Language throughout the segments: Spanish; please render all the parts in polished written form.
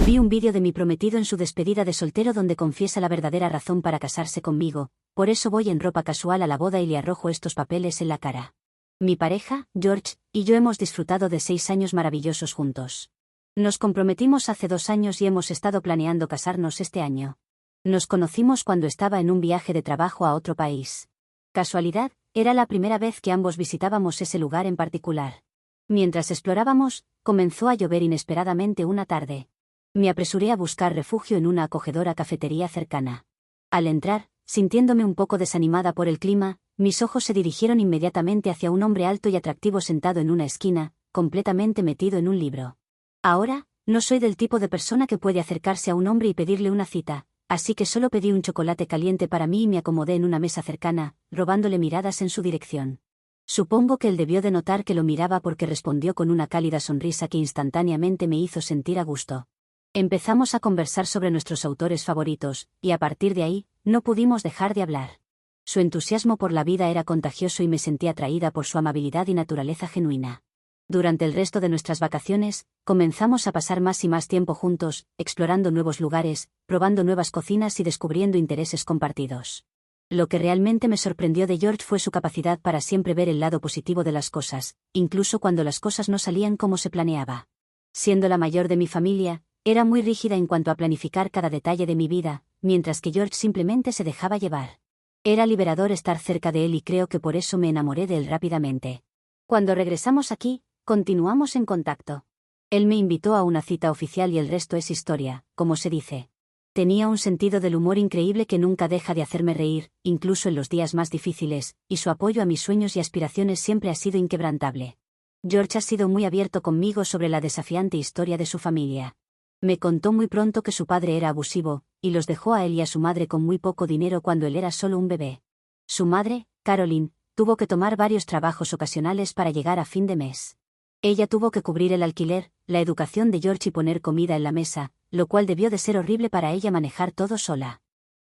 Vi un vídeo de mi prometido en su despedida de soltero donde confiesa la verdadera razón para casarse conmigo, por eso voy en ropa casual a la boda y le arrojo estos papeles en la cara. Mi pareja, George, y yo hemos disfrutado de 6 años maravillosos juntos. Nos comprometimos hace 2 años y hemos estado planeando casarnos este año. Nos conocimos cuando estaba en un viaje de trabajo a otro país. Casualidad, era la primera vez que ambos visitábamos ese lugar en particular. Mientras explorábamos, comenzó a llover inesperadamente una tarde. Me apresuré a buscar refugio en una acogedora cafetería cercana. Al entrar, sintiéndome un poco desanimada por el clima, mis ojos se dirigieron inmediatamente hacia un hombre alto y atractivo sentado en una esquina, completamente metido en un libro. Ahora, no soy del tipo de persona que puede acercarse a un hombre y pedirle una cita, así que solo pedí un chocolate caliente para mí y me acomodé en una mesa cercana, robándole miradas en su dirección. Supongo que él debió de notar que lo miraba porque respondió con una cálida sonrisa que instantáneamente me hizo sentir a gusto. Empezamos a conversar sobre nuestros autores favoritos, y a partir de ahí, no pudimos dejar de hablar. Su entusiasmo por la vida era contagioso y me sentí atraída por su amabilidad y naturaleza genuina. Durante el resto de nuestras vacaciones, comenzamos a pasar más y más tiempo juntos, explorando nuevos lugares, probando nuevas cocinas y descubriendo intereses compartidos. Lo que realmente me sorprendió de George fue su capacidad para siempre ver el lado positivo de las cosas, incluso cuando las cosas no salían como se planeaba. Siendo la mayor de mi familia, era muy rígida en cuanto a planificar cada detalle de mi vida, mientras que George simplemente se dejaba llevar. Era liberador estar cerca de él y creo que por eso me enamoré de él rápidamente. Cuando regresamos aquí, continuamos en contacto. Él me invitó a una cita oficial y el resto es historia, como se dice. Tenía un sentido del humor increíble que nunca deja de hacerme reír, incluso en los días más difíciles, y su apoyo a mis sueños y aspiraciones siempre ha sido inquebrantable. George ha sido muy abierto conmigo sobre la desafiante historia de su familia. Me contó muy pronto que su padre era abusivo, y los dejó a él y a su madre con muy poco dinero cuando él era solo un bebé. Su madre, Caroline, tuvo que tomar varios trabajos ocasionales para llegar a fin de mes. Ella tuvo que cubrir el alquiler, la educación de George y poner comida en la mesa, lo cual debió de ser horrible para ella manejar todo sola.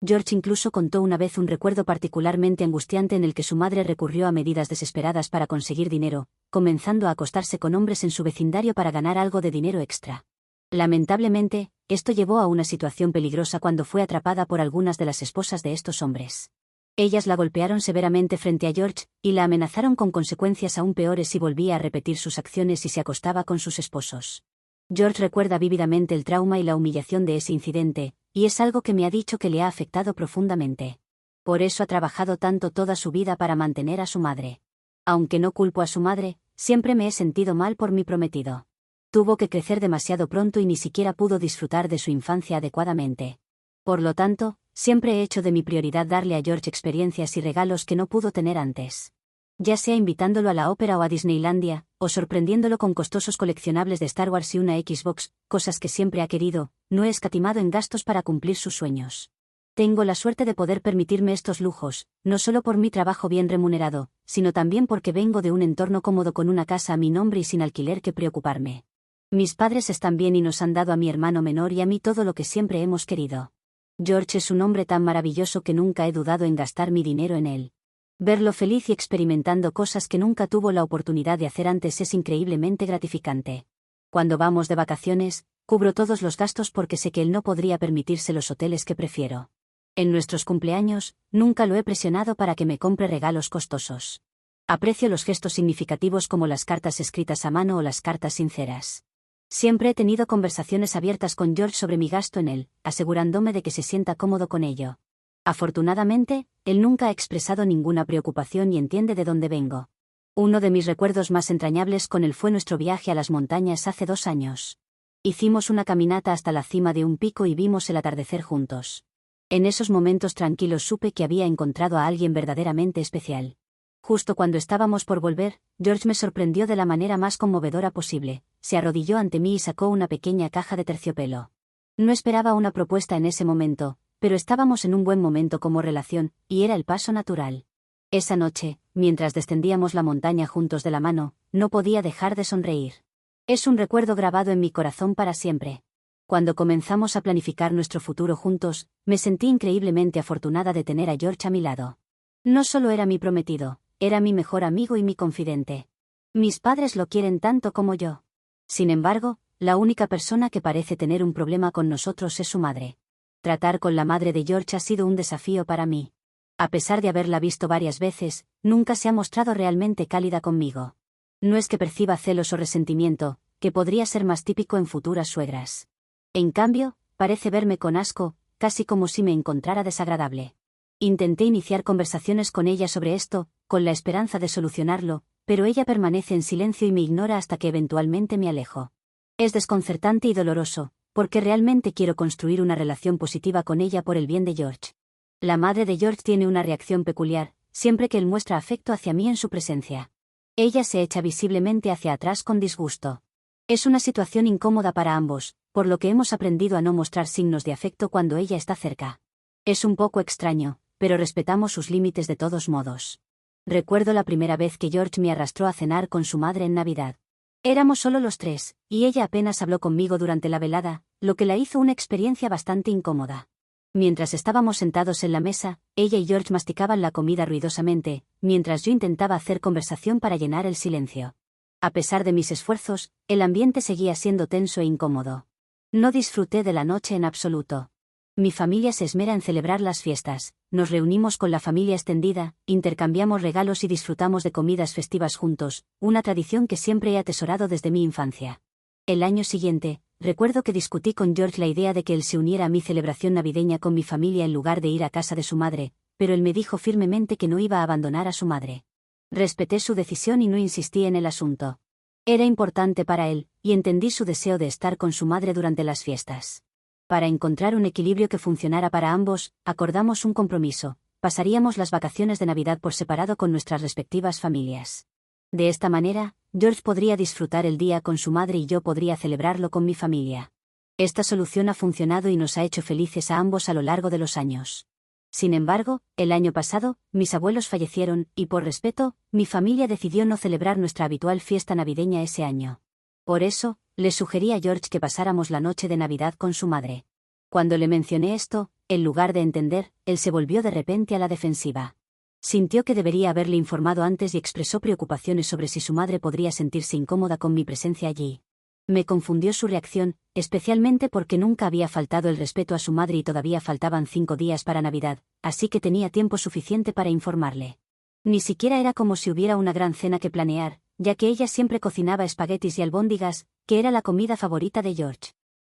George incluso contó una vez un recuerdo particularmente angustiante en el que su madre recurrió a medidas desesperadas para conseguir dinero, comenzando a acostarse con hombres en su vecindario para ganar algo de dinero extra. Lamentablemente, esto llevó a una situación peligrosa cuando fue atrapada por algunas de las esposas de estos hombres. Ellas la golpearon severamente frente a George, y la amenazaron con consecuencias aún peores si volvía a repetir sus acciones y se acostaba con sus esposos. George recuerda vívidamente el trauma y la humillación de ese incidente, y es algo que me ha dicho que le ha afectado profundamente. Por eso ha trabajado tanto toda su vida para mantener a su madre. Aunque no culpo a su madre, siempre me he sentido mal por mi prometido. Tuvo que crecer demasiado pronto y ni siquiera pudo disfrutar de su infancia adecuadamente. Por lo tanto, siempre he hecho de mi prioridad darle a George experiencias y regalos que no pudo tener antes. Ya sea invitándolo a la ópera o a Disneylandia, o sorprendiéndolo con costosos coleccionables de Star Wars y una Xbox, cosas que siempre ha querido, no he escatimado en gastos para cumplir sus sueños. Tengo la suerte de poder permitirme estos lujos, no solo por mi trabajo bien remunerado, sino también porque vengo de un entorno cómodo con una casa a mi nombre y sin alquiler que preocuparme. Mis padres están bien y nos han dado a mi hermano menor y a mí todo lo que siempre hemos querido. George es un hombre tan maravilloso que nunca he dudado en gastar mi dinero en él. Verlo feliz y experimentando cosas que nunca tuvo la oportunidad de hacer antes es increíblemente gratificante. Cuando vamos de vacaciones, cubro todos los gastos porque sé que él no podría permitirse los hoteles que prefiero. En nuestros cumpleaños, nunca lo he presionado para que me compre regalos costosos. Aprecio los gestos significativos como las cartas escritas a mano o las cartas sinceras. Siempre he tenido conversaciones abiertas con George sobre mi gasto en él, asegurándome de que se sienta cómodo con ello. Afortunadamente, él nunca ha expresado ninguna preocupación y entiende de dónde vengo. Uno de mis recuerdos más entrañables con él fue nuestro viaje a las montañas hace 2 años. Hicimos una caminata hasta la cima de un pico y vimos el atardecer juntos. En esos momentos tranquilos supe que había encontrado a alguien verdaderamente especial. Justo cuando estábamos por volver, George me sorprendió de la manera más conmovedora posible. Se arrodilló ante mí y sacó una pequeña caja de terciopelo. No esperaba una propuesta en ese momento, pero estábamos en un buen momento como relación, y era el paso natural. Esa noche, mientras descendíamos la montaña juntos de la mano, no podía dejar de sonreír. Es un recuerdo grabado en mi corazón para siempre. Cuando comenzamos a planificar nuestro futuro juntos, me sentí increíblemente afortunada de tener a George a mi lado. No solo era mi prometido, era mi mejor amigo y mi confidente. Mis padres lo quieren tanto como yo. Sin embargo, la única persona que parece tener un problema con nosotros es su madre. Tratar con la madre de George ha sido un desafío para mí. A pesar de haberla visto varias veces, nunca se ha mostrado realmente cálida conmigo. No es que perciba celos o resentimiento, que podría ser más típico en futuras suegras. En cambio, parece verme con asco, casi como si me encontrara desagradable. Intenté iniciar conversaciones con ella sobre esto, con la esperanza de solucionarlo, pero ella permanece en silencio y me ignora hasta que eventualmente me alejo. Es desconcertante y doloroso, porque realmente quiero construir una relación positiva con ella por el bien de George. La madre de George tiene una reacción peculiar, siempre que él muestra afecto hacia mí en su presencia. Ella se echa visiblemente hacia atrás con disgusto. Es una situación incómoda para ambos, por lo que hemos aprendido a no mostrar signos de afecto cuando ella está cerca. Es un poco extraño, pero respetamos sus límites de todos modos. Recuerdo la primera vez que George me arrastró a cenar con su madre en Navidad. Éramos solo los tres, y ella apenas habló conmigo durante la velada, lo que la hizo una experiencia bastante incómoda. Mientras estábamos sentados en la mesa, ella y George masticaban la comida ruidosamente, mientras yo intentaba hacer conversación para llenar el silencio. A pesar de mis esfuerzos, el ambiente seguía siendo tenso e incómodo. No disfruté de la noche en absoluto. Mi familia se esmera en celebrar las fiestas, nos reunimos con la familia extendida, intercambiamos regalos y disfrutamos de comidas festivas juntos, una tradición que siempre he atesorado desde mi infancia. El año siguiente, recuerdo que discutí con George la idea de que él se uniera a mi celebración navideña con mi familia en lugar de ir a casa de su madre, pero él me dijo firmemente que no iba a abandonar a su madre. Respeté su decisión y no insistí en el asunto. Era importante para él, y entendí su deseo de estar con su madre durante las fiestas. Para encontrar un equilibrio que funcionara para ambos, acordamos un compromiso: pasaríamos las vacaciones de Navidad por separado con nuestras respectivas familias. De esta manera, George podría disfrutar el día con su madre y yo podría celebrarlo con mi familia. Esta solución ha funcionado y nos ha hecho felices a ambos a lo largo de los años. Sin embargo, el año pasado, mis abuelos fallecieron, y por respeto, mi familia decidió no celebrar nuestra habitual fiesta navideña ese año. Por eso, le sugerí a George que pasáramos la noche de Navidad con su madre. Cuando le mencioné esto, en lugar de entender, él se volvió de repente a la defensiva. Sintió que debería haberle informado antes y expresó preocupaciones sobre si su madre podría sentirse incómoda con mi presencia allí. Me confundió su reacción, especialmente porque nunca había faltado el respeto a su madre y todavía faltaban 5 días para Navidad, así que tenía tiempo suficiente para informarle. Ni siquiera era como si hubiera una gran cena que planear, ya que ella siempre cocinaba espaguetis y albóndigas, que era la comida favorita de George.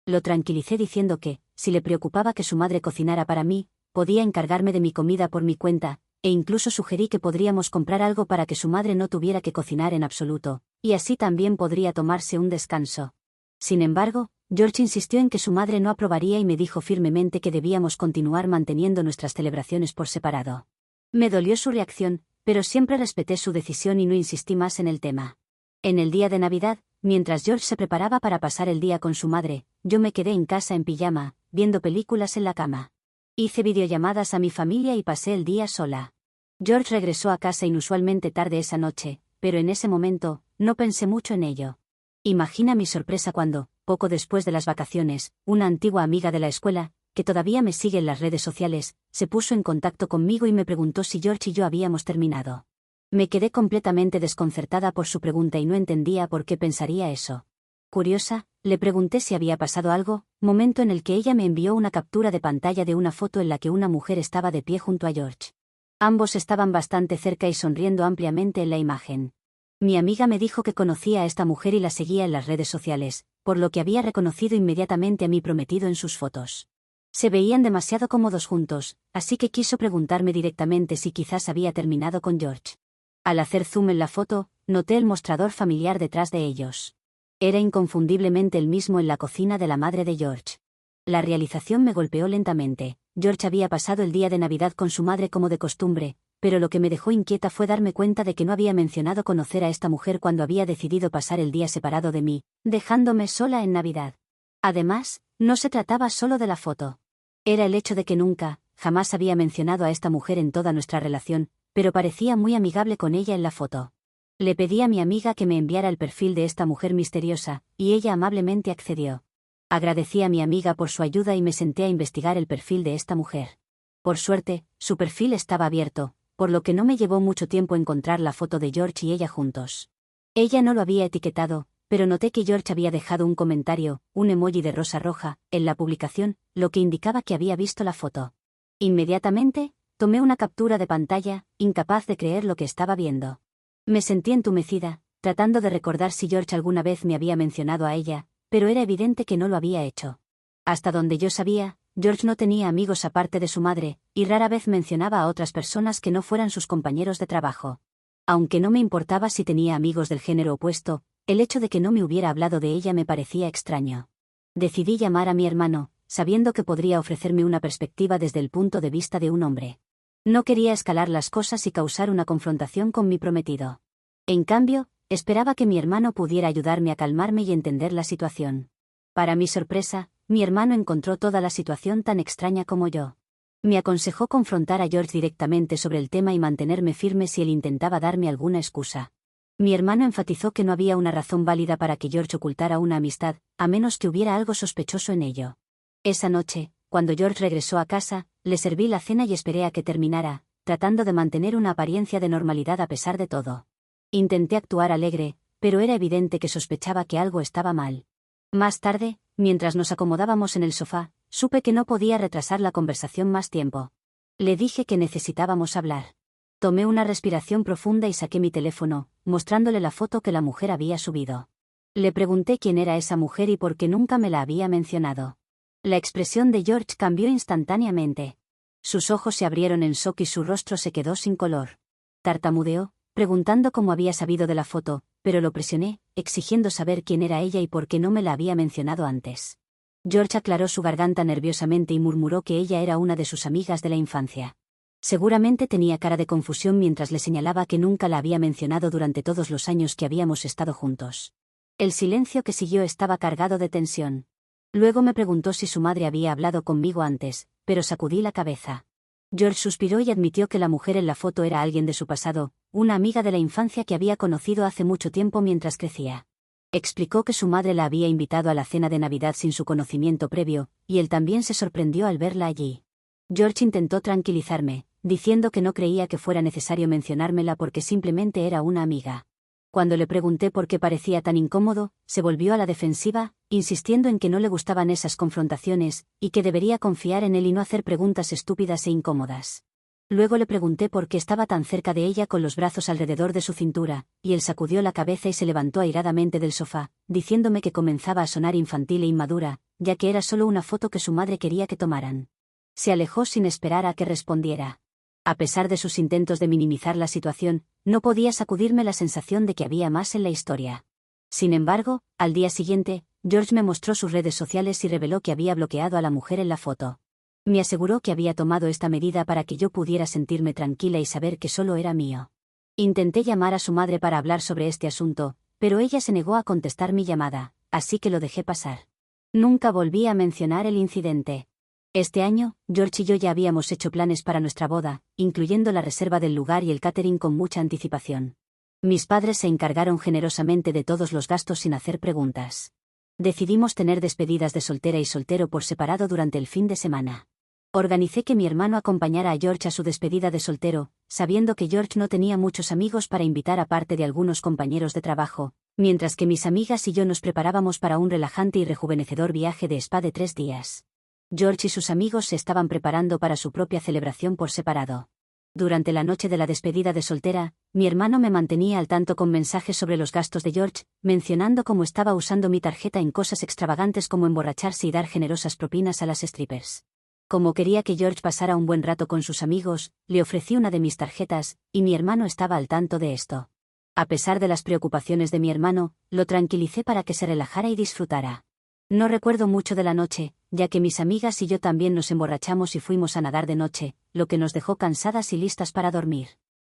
Lo tranquilicé diciendo que, si le preocupaba que su madre cocinara para mí, podía encargarme de mi comida por mi cuenta, e incluso sugerí que podríamos comprar algo para que su madre no tuviera que cocinar en absoluto, y así también podría tomarse un descanso. Sin embargo, George insistió en que su madre no aprobaría y me dijo firmemente que debíamos continuar manteniendo nuestras celebraciones por separado. Me dolió su reacción, pero siempre respeté su decisión y no insistí más en el tema. En el día de Navidad, mientras George se preparaba para pasar el día con su madre, yo me quedé en casa en pijama, viendo películas en la cama. Hice videollamadas a mi familia y pasé el día sola. George regresó a casa inusualmente tarde esa noche, pero en ese momento, no pensé mucho en ello. Imagina mi sorpresa cuando, poco después de las vacaciones, una antigua amiga de la escuela, que todavía me sigue en las redes sociales, se puso en contacto conmigo y me preguntó si George y yo habíamos terminado. Me quedé completamente desconcertada por su pregunta y no entendía por qué pensaría eso. Curiosa, le pregunté si había pasado algo, momento en el que ella me envió una captura de pantalla de una foto en la que una mujer estaba de pie junto a George. Ambos estaban bastante cerca y sonriendo ampliamente en la imagen. Mi amiga me dijo que conocía a esta mujer y la seguía en las redes sociales, por lo que había reconocido inmediatamente a mi prometido en sus fotos. Se veían demasiado cómodos juntos, así que quiso preguntarme directamente si quizás había terminado con George. Al hacer zoom en la foto, noté el mostrador familiar detrás de ellos. Era inconfundiblemente el mismo en la cocina de la madre de George. La realización me golpeó lentamente. George había pasado el día de Navidad con su madre como de costumbre, pero lo que me dejó inquieta fue darme cuenta de que no había mencionado conocer a esta mujer cuando había decidido pasar el día separado de mí, dejándome sola en Navidad. Además, no se trataba solo de la foto. Era el hecho de que nunca, jamás había mencionado a esta mujer en toda nuestra relación, pero parecía muy amigable con ella en la foto. Le pedí a mi amiga que me enviara el perfil de esta mujer misteriosa, y ella amablemente accedió. Agradecí a mi amiga por su ayuda y me senté a investigar el perfil de esta mujer. Por suerte, su perfil estaba abierto, por lo que no me llevó mucho tiempo encontrar la foto de George y ella juntos. Ella no lo había etiquetado, pero noté que George había dejado un comentario, un emoji de rosa roja, en la publicación, lo que indicaba que había visto la foto. Inmediatamente, tomé una captura de pantalla, incapaz de creer lo que estaba viendo. Me sentí entumecida, tratando de recordar si George alguna vez me había mencionado a ella, pero era evidente que no lo había hecho. Hasta donde yo sabía, George no tenía amigos aparte de su madre, y rara vez mencionaba a otras personas que no fueran sus compañeros de trabajo. Aunque no me importaba si tenía amigos del género opuesto, el hecho de que no me hubiera hablado de ella me parecía extraño. Decidí llamar a mi hermano, sabiendo que podría ofrecerme una perspectiva desde el punto de vista de un hombre. No quería escalar las cosas y causar una confrontación con mi prometido. En cambio, esperaba que mi hermano pudiera ayudarme a calmarme y entender la situación. Para mi sorpresa, mi hermano encontró toda la situación tan extraña como yo. Me aconsejó confrontar a George directamente sobre el tema y mantenerme firme si él intentaba darme alguna excusa. Mi hermano enfatizó que no había una razón válida para que George ocultara una amistad, a menos que hubiera algo sospechoso en ello. Esa noche, cuando George regresó a casa, le serví la cena y esperé a que terminara, tratando de mantener una apariencia de normalidad a pesar de todo. Intenté actuar alegre, pero era evidente que sospechaba que algo estaba mal. Más tarde, mientras nos acomodábamos en el sofá, supe que no podía retrasar la conversación más tiempo. Le dije que necesitábamos hablar. Tomé una respiración profunda y saqué mi teléfono, mostrándole la foto que la mujer había subido. Le pregunté quién era esa mujer y por qué nunca me la había mencionado. La expresión de George cambió instantáneamente. Sus ojos se abrieron en shock y su rostro se quedó sin color. Tartamudeó, preguntando cómo había sabido de la foto, pero lo presioné, exigiendo saber quién era ella y por qué no me la había mencionado antes. George aclaró su garganta nerviosamente y murmuró que ella era una de sus amigas de la infancia. Seguramente tenía cara de confusión mientras le señalaba que nunca la había mencionado durante todos los años que habíamos estado juntos. El silencio que siguió estaba cargado de tensión. Luego me preguntó si su madre había hablado conmigo antes, pero sacudí la cabeza. George suspiró y admitió que la mujer en la foto era alguien de su pasado, una amiga de la infancia que había conocido hace mucho tiempo mientras crecía. Explicó que su madre la había invitado a la cena de Navidad sin su conocimiento previo, y él también se sorprendió al verla allí. George intentó tranquilizarme, diciendo que no creía que fuera necesario mencionármela porque simplemente era una amiga. Cuando le pregunté por qué parecía tan incómodo, se volvió a la defensiva, insistiendo en que no le gustaban esas confrontaciones, y que debería confiar en él y no hacer preguntas estúpidas e incómodas. Luego le pregunté por qué estaba tan cerca de ella con los brazos alrededor de su cintura, y él sacudió la cabeza y se levantó airadamente del sofá, diciéndome que comenzaba a sonar infantil e inmadura, ya que era solo una foto que su madre quería que tomaran. Se alejó sin esperar a que respondiera. A pesar de sus intentos de minimizar la situación, no podía sacudirme la sensación de que había más en la historia. Sin embargo, al día siguiente, George me mostró sus redes sociales y reveló que había bloqueado a la mujer en la foto. Me aseguró que había tomado esta medida para que yo pudiera sentirme tranquila y saber que solo era mío. Intenté llamar a su madre para hablar sobre este asunto, pero ella se negó a contestar mi llamada, así que lo dejé pasar. Nunca volví a mencionar el incidente. Este año, George y yo ya habíamos hecho planes para nuestra boda, incluyendo la reserva del lugar y el catering con mucha anticipación. Mis padres se encargaron generosamente de todos los gastos sin hacer preguntas. Decidimos tener despedidas de soltera y soltero por separado durante el fin de semana. Organicé que mi hermano acompañara a George a su despedida de soltero, sabiendo que George no tenía muchos amigos para invitar aparte de algunos compañeros de trabajo, mientras que mis amigas y yo nos preparábamos para un relajante y rejuvenecedor viaje de spa de 3 días. George y sus amigos se estaban preparando para su propia celebración por separado. Durante la noche de la despedida de soltera, mi hermano me mantenía al tanto con mensajes sobre los gastos de George, mencionando cómo estaba usando mi tarjeta en cosas extravagantes como emborracharse y dar generosas propinas a las strippers. Como quería que George pasara un buen rato con sus amigos, le ofrecí una de mis tarjetas, y mi hermano estaba al tanto de esto. A pesar de las preocupaciones de mi hermano, lo tranquilicé para que se relajara y disfrutara. No recuerdo mucho de la noche, ya que mis amigas y yo también nos emborrachamos y fuimos a nadar de noche, lo que nos dejó cansadas y listas para dormir.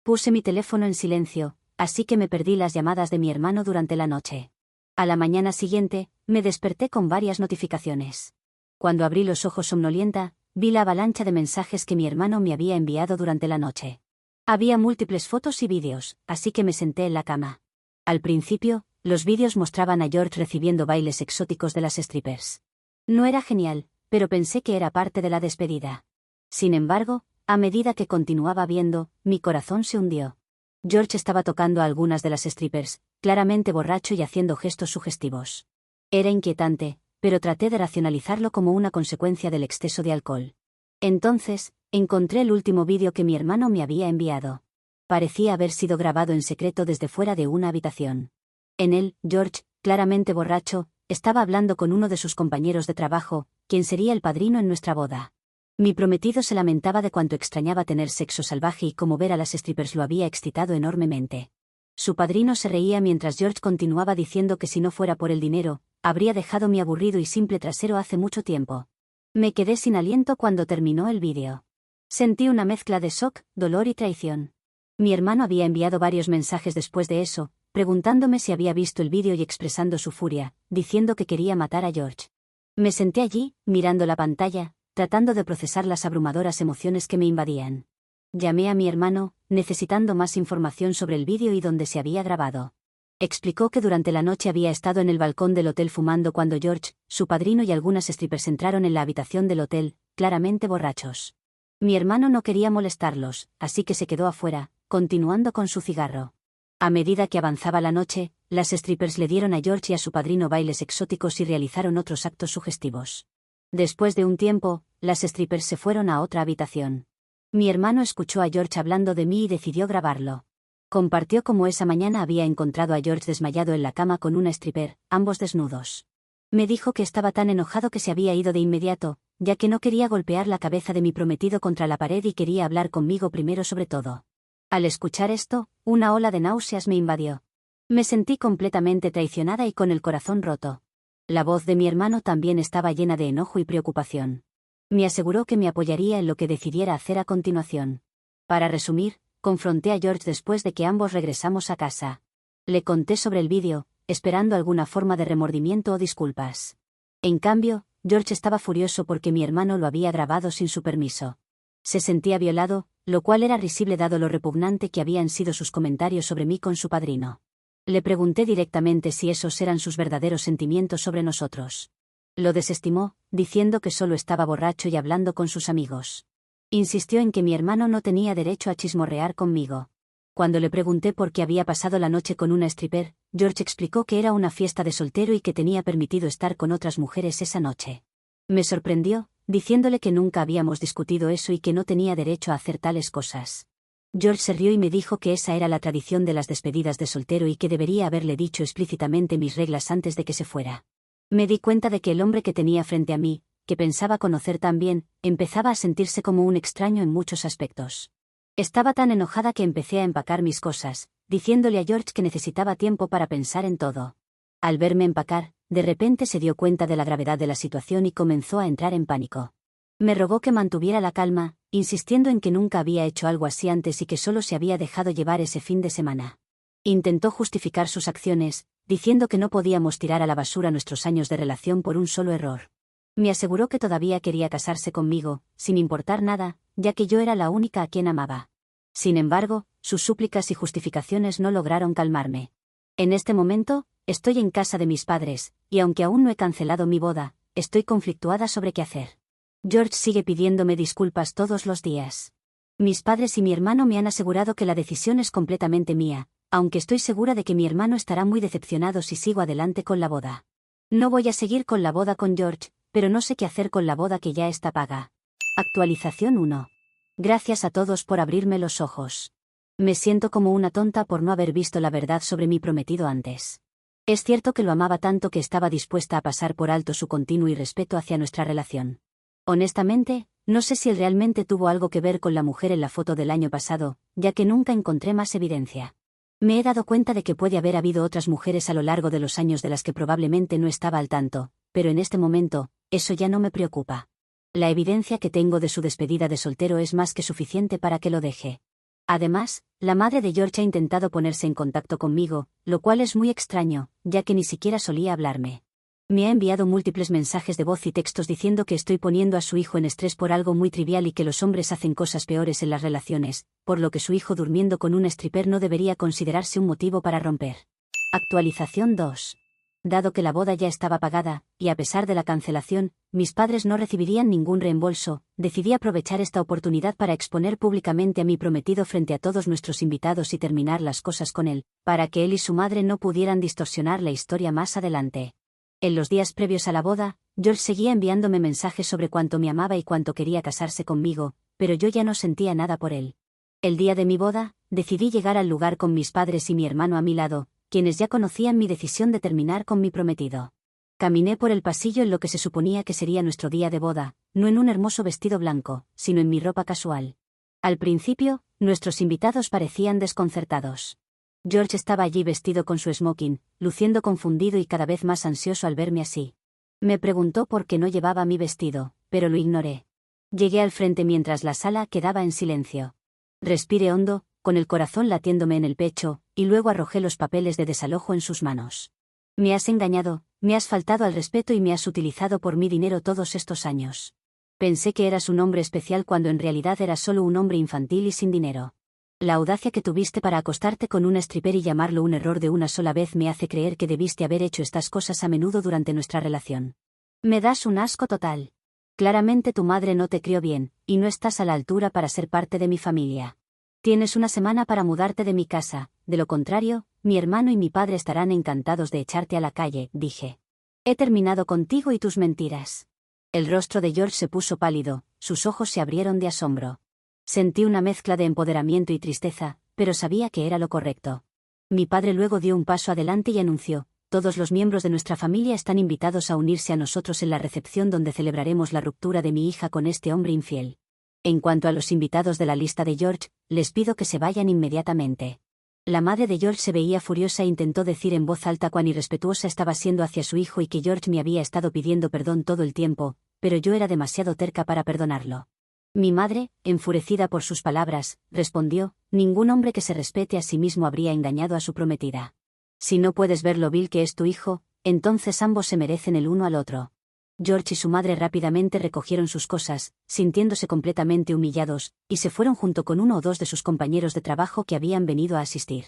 Puse mi teléfono en silencio, así que me perdí las llamadas de mi hermano durante la noche. A la mañana siguiente, me desperté con varias notificaciones. Cuando abrí los ojos somnolienta, vi la avalancha de mensajes que mi hermano me había enviado durante la noche. Había múltiples fotos y vídeos, así que me senté en la cama. Al principio, los vídeos mostraban a George recibiendo bailes exóticos de las strippers. No era genial, pero pensé que era parte de la despedida. Sin embargo, a medida que continuaba viendo, mi corazón se hundió. George estaba tocando a algunas de las strippers, claramente borracho y haciendo gestos sugestivos. Era inquietante, pero traté de racionalizarlo como una consecuencia del exceso de alcohol. Entonces, encontré el último vídeo que mi hermano me había enviado. Parecía haber sido grabado en secreto desde fuera de una habitación. En él, George, claramente borracho, estaba hablando con uno de sus compañeros de trabajo, quien sería el padrino en nuestra boda. Mi prometido se lamentaba de cuánto extrañaba tener sexo salvaje y cómo ver a las strippers lo había excitado enormemente. Su padrino se reía mientras George continuaba diciendo que si no fuera por el dinero, habría dejado mi aburrido y simple trasero hace mucho tiempo. Me quedé sin aliento cuando terminó el vídeo. Sentí una mezcla de shock, dolor y traición. Mi hermano había enviado varios mensajes después de eso, preguntándome si había visto el vídeo y expresando su furia, diciendo que quería matar a George. Me senté allí, mirando la pantalla, tratando de procesar las abrumadoras emociones que me invadían. Llamé a mi hermano, necesitando más información sobre el vídeo y dónde se había grabado. Explicó que durante la noche había estado en el balcón del hotel fumando cuando George, su padrino y algunas strippers entraron en la habitación del hotel, claramente borrachos. Mi hermano no quería molestarlos, así que se quedó afuera, continuando con su cigarro. A medida que avanzaba la noche, las strippers le dieron a George y a su padrino bailes exóticos y realizaron otros actos sugestivos. Después de un tiempo, las strippers se fueron a otra habitación. Mi hermano escuchó a George hablando de mí y decidió grabarlo. Compartió cómo esa mañana había encontrado a George desmayado en la cama con una stripper, ambos desnudos. Me dijo que estaba tan enojado que se había ido de inmediato, ya que no quería golpear la cabeza de mi prometido contra la pared y quería hablar conmigo primero sobre todo. Al escuchar esto, una ola de náuseas me invadió. Me sentí completamente traicionada y con el corazón roto. La voz de mi hermano también estaba llena de enojo y preocupación. Me aseguró que me apoyaría en lo que decidiera hacer a continuación. Para resumir, confronté a George después de que ambos regresamos a casa. Le conté sobre el vídeo, esperando alguna forma de remordimiento o disculpas. En cambio, George estaba furioso porque mi hermano lo había grabado sin su permiso. Se sentía violado, lo cual era risible dado lo repugnante que habían sido sus comentarios sobre mí con su padrino. Le pregunté directamente si esos eran sus verdaderos sentimientos sobre nosotros. Lo desestimó, diciendo que solo estaba borracho y hablando con sus amigos. Insistió en que mi hermano no tenía derecho a chismorrear conmigo. Cuando le pregunté por qué había pasado la noche con una stripper, George explicó que era una fiesta de soltero y que tenía permitido estar con otras mujeres esa noche. Me sorprendió, diciéndole que nunca habíamos discutido eso y que no tenía derecho a hacer tales cosas. George se rió y me dijo que esa era la tradición de las despedidas de soltero y que debería haberle dicho explícitamente mis reglas antes de que se fuera. Me di cuenta de que el hombre que tenía frente a mí, que pensaba conocer tan bien, empezaba a sentirse como un extraño en muchos aspectos. Estaba tan enojada que empecé a empacar mis cosas, diciéndole a George que necesitaba tiempo para pensar en todo. Al verme empacar, de repente se dio cuenta de la gravedad de la situación y comenzó a entrar en pánico. Me rogó que mantuviera la calma, insistiendo en que nunca había hecho algo así antes y que solo se había dejado llevar ese fin de semana. Intentó justificar sus acciones, diciendo que no podíamos tirar a la basura nuestros años de relación por un solo error. Me aseguró que todavía quería casarse conmigo, sin importar nada, ya que yo era la única a quien amaba. Sin embargo, sus súplicas y justificaciones no lograron calmarme. En este momento, estoy en casa de mis padres, y aunque aún no he cancelado mi boda, estoy conflictuada sobre qué hacer. George sigue pidiéndome disculpas todos los días. Mis padres y mi hermano me han asegurado que la decisión es completamente mía, aunque estoy segura de que mi hermano estará muy decepcionado si sigo adelante con la boda. No voy a seguir con la boda con George, pero no sé qué hacer con la boda que ya está paga. Actualización 1. Gracias a todos por abrirme los ojos. Me siento como una tonta por no haber visto la verdad sobre mi prometido antes. Es cierto que lo amaba tanto que estaba dispuesta a pasar por alto su continuo irrespeto hacia nuestra relación. Honestamente, no sé si él realmente tuvo algo que ver con la mujer en la foto del año pasado, ya que nunca encontré más evidencia. Me he dado cuenta de que puede haber habido otras mujeres a lo largo de los años de las que probablemente no estaba al tanto, pero en este momento, eso ya no me preocupa. La evidencia que tengo de su despedida de soltero es más que suficiente para que lo deje. Además, la madre de George ha intentado ponerse en contacto conmigo, lo cual es muy extraño, ya que ni siquiera solía hablarme. Me ha enviado múltiples mensajes de voz y textos diciendo que estoy poniendo a su hijo en estrés por algo muy trivial y que los hombres hacen cosas peores en las relaciones, por lo que su hijo durmiendo con un stripper no debería considerarse un motivo para romper. Actualización 2. dado que la boda ya estaba pagada, y a pesar de la cancelación, mis padres no recibirían ningún reembolso, decidí aprovechar esta oportunidad para exponer públicamente a mi prometido frente a todos nuestros invitados y terminar las cosas con él, para que él y su madre no pudieran distorsionar la historia más adelante. En los días previos a la boda, George seguía enviándome mensajes sobre cuánto me amaba y cuánto quería casarse conmigo, pero yo ya no sentía nada por él. El día de mi boda, decidí llegar al lugar con mis padres y mi hermano a mi lado, quienes ya conocían mi decisión de terminar con mi prometido. Caminé por el pasillo en lo que se suponía que sería nuestro día de boda, no en un hermoso vestido blanco, sino en mi ropa casual. Al principio, nuestros invitados parecían desconcertados. George estaba allí vestido con su smoking, luciendo confundido y cada vez más ansioso al verme así. Me preguntó por qué no llevaba mi vestido, pero lo ignoré. Llegué al frente mientras la sala quedaba en silencio. Respiré hondo, con el corazón latiéndome en el pecho, y luego arrojé los papeles de desalojo en sus manos. Me has engañado, me has faltado al respeto y me has utilizado por mi dinero todos estos años. Pensé que eras un hombre especial cuando en realidad eras solo un hombre infantil y sin dinero. La audacia que tuviste para acostarte con una stripper y llamarlo un error de una sola vez me hace creer que debiste haber hecho estas cosas a menudo durante nuestra relación. Me das un asco total. Claramente tu madre no te crió bien, y no estás a la altura para ser parte de mi familia. Tienes una semana para mudarte de mi casa, de lo contrario, mi hermano y mi padre estarán encantados de echarte a la calle, dije. He terminado contigo y tus mentiras. El rostro de George se puso pálido, sus ojos se abrieron de asombro. Sentí una mezcla de empoderamiento y tristeza, pero sabía que era lo correcto. Mi padre luego dio un paso adelante y anunció: todos los miembros de nuestra familia están invitados a unirse a nosotros en la recepción donde celebraremos la ruptura de mi hija con este hombre infiel. En cuanto a los invitados de la lista de George, les pido que se vayan inmediatamente. La madre de George se veía furiosa e intentó decir en voz alta cuán irrespetuosa estaba siendo hacia su hijo y que George me había estado pidiendo perdón todo el tiempo, pero yo era demasiado terca para perdonarlo. Mi madre, enfurecida por sus palabras, respondió: ningún hombre que se respete a sí mismo habría engañado a su prometida. Si no puedes ver lo vil que es tu hijo, entonces ambos se merecen el uno al otro. George y su madre rápidamente recogieron sus cosas, sintiéndose completamente humillados, y se fueron junto con uno o dos de sus compañeros de trabajo que habían venido a asistir.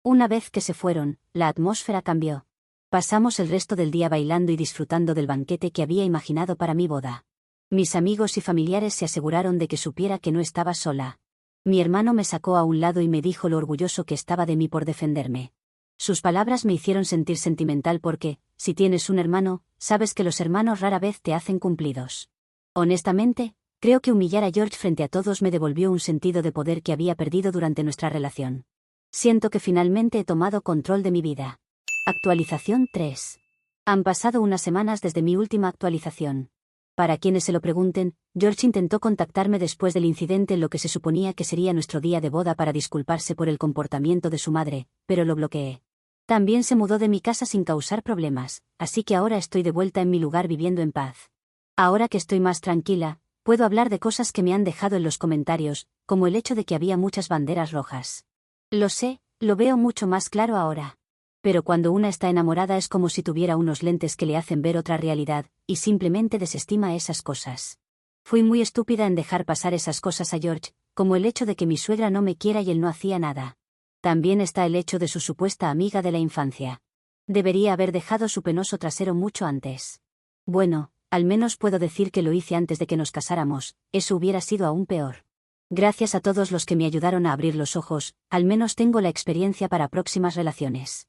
Una vez que se fueron, la atmósfera cambió. Pasamos el resto del día bailando y disfrutando del banquete que había imaginado para mi boda. Mis amigos y familiares se aseguraron de que supiera que no estaba sola. Mi hermano me sacó a un lado y me dijo lo orgulloso que estaba de mí por defenderme. Sus palabras me hicieron sentir sentimental porque, si tienes un hermano, sabes que los hermanos rara vez te hacen cumplidos. Honestamente, creo que humillar a George frente a todos me devolvió un sentido de poder que había perdido durante nuestra relación. Siento que finalmente he tomado control de mi vida. Actualización 3. Han pasado unas semanas desde mi última actualización. Para quienes se lo pregunten, George intentó contactarme después del incidente en lo que se suponía que sería nuestro día de boda para disculparse por el comportamiento de su madre, pero lo bloqueé. También se mudó de mi casa sin causar problemas, así que ahora estoy de vuelta en mi lugar viviendo en paz. Ahora que estoy más tranquila, puedo hablar de cosas que me han dejado en los comentarios, como el hecho de que había muchas banderas rojas. Lo sé, lo veo mucho más claro ahora. Pero cuando una está enamorada es como si tuviera unos lentes que le hacen ver otra realidad, y simplemente desestima esas cosas. Fui muy estúpida en dejar pasar esas cosas a George, como el hecho de que mi suegra no me quiera y él no hacía nada. También está el hecho de su supuesta amiga de la infancia. Debería haber dejado su penoso trasero mucho antes. Bueno, al menos puedo decir que lo hice antes de que nos casáramos, eso hubiera sido aún peor. Gracias a todos los que me ayudaron a abrir los ojos, al menos tengo la experiencia para próximas relaciones.